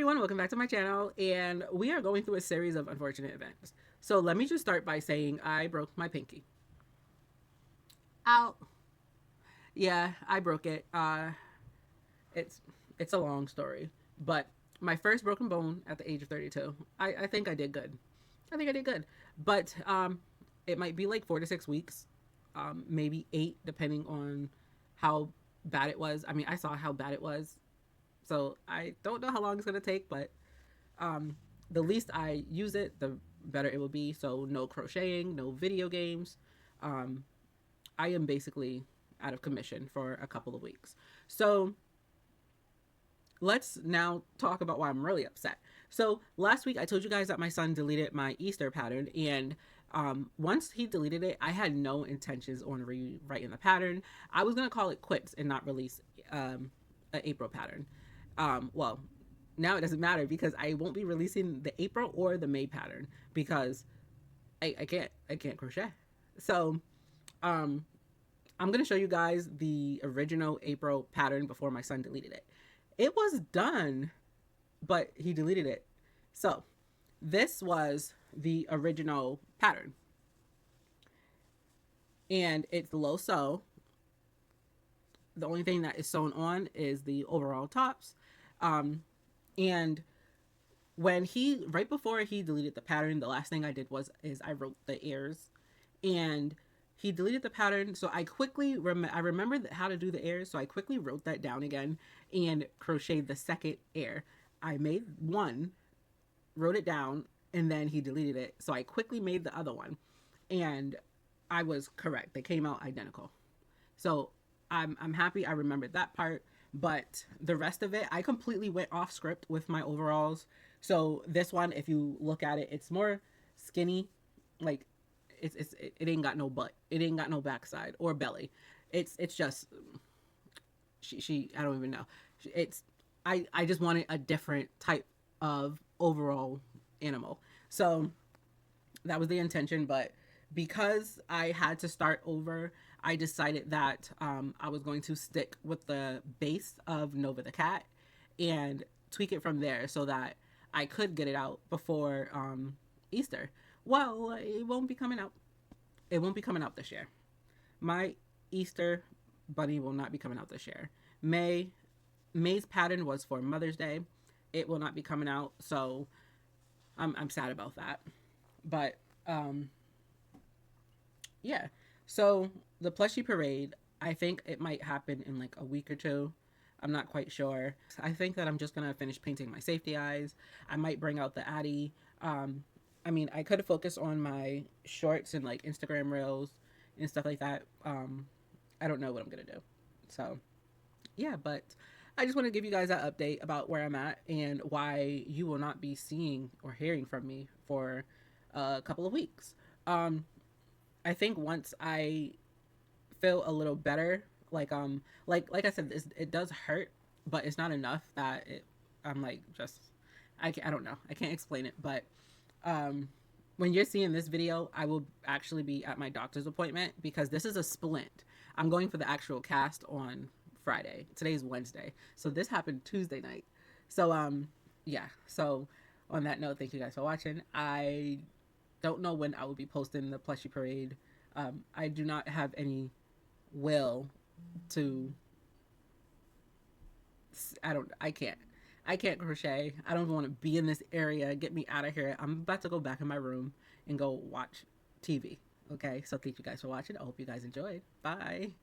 everyone, welcome back to my channel, and we are going through a series of unfortunate events. So let me just start by saying I broke my pinky. Ow. Yeah, I broke it. It's a long story, but my first broken bone at the age of 32. I think I did good. I think I did good, but it might be like 4 to 6 weeks, maybe 8, depending on how bad it was. I mean, I saw how bad it was, so I don't know how long it's gonna take, but the least I use it, the better it will be. So no crocheting, no video games. Um, I am basically out of commission for a couple of weeks. So let's now talk about why I'm really upset. So last week I told you guys that my son deleted my Easter pattern, and once he deleted it, I had no intentions on rewriting the pattern. I was gonna call it quits and not release an April pattern. Well, now it doesn't matter because I won't be releasing the April or the May pattern because I can't crochet. So I'm gonna show you guys the original April pattern before my son deleted it. It was done, but he deleted it. So this was the original pattern, and it's low sew. The only thing that is sewn on is the overall tops. And when right before he deleted the pattern, the last thing I did is I wrote the ears, and he deleted the pattern. So I quickly I remembered how to do the ears, so I quickly wrote that down again and crocheted the second ear. I made one, wrote it down, and then he deleted it. So I quickly made the other one, and I was correct. They came out identical. So I'm happy I remembered that part, but the rest of it, I completely went off script with my overalls. So this one, if you look at it, it's more skinny, like it ain't got no butt, it ain't got no backside or belly. It's just she I don't even know. I just wanted a different type of overall animal. So that was the intention, but because I had to start over, I decided that I was going to stick with the base of Nova the cat and tweak it from there so that I could get it out before Easter. Well, it won't be coming out. It won't be coming out this year. My Easter bunny will not be coming out this year. May's pattern was for Mother's Day. It will not be coming out, so I'm sad about that. But yeah. So the plushie parade, I think it might happen in like a week or two. I'm not quite sure. I think that I'm just gonna finish painting my safety eyes. I might bring out the Addy. I mean, I could focus on my shorts and like Instagram reels and stuff like that. I don't know what I'm gonna do. So yeah, but I just want to give you guys that update about where I'm at and why you will not be seeing or hearing from me for a couple of weeks. I think once I feel a little better, like I said, it does hurt, but it's not enough that I'm like just I don't know, I can't explain it, but when you're seeing this video, I will actually be at my doctor's appointment because this is a splint. I'm going for the actual cast on Friday. Today's Wednesday, so this happened Tuesday night. So yeah. So on that note, thank you guys for watching. I don't know when I will be posting the plushie parade. I do not have any will to. I can't crochet. I don't want to be in this area. Get me out of here. I'm about to go back in my room and go watch TV. Okay, so thank you guys for watching. I hope you guys enjoyed. Bye.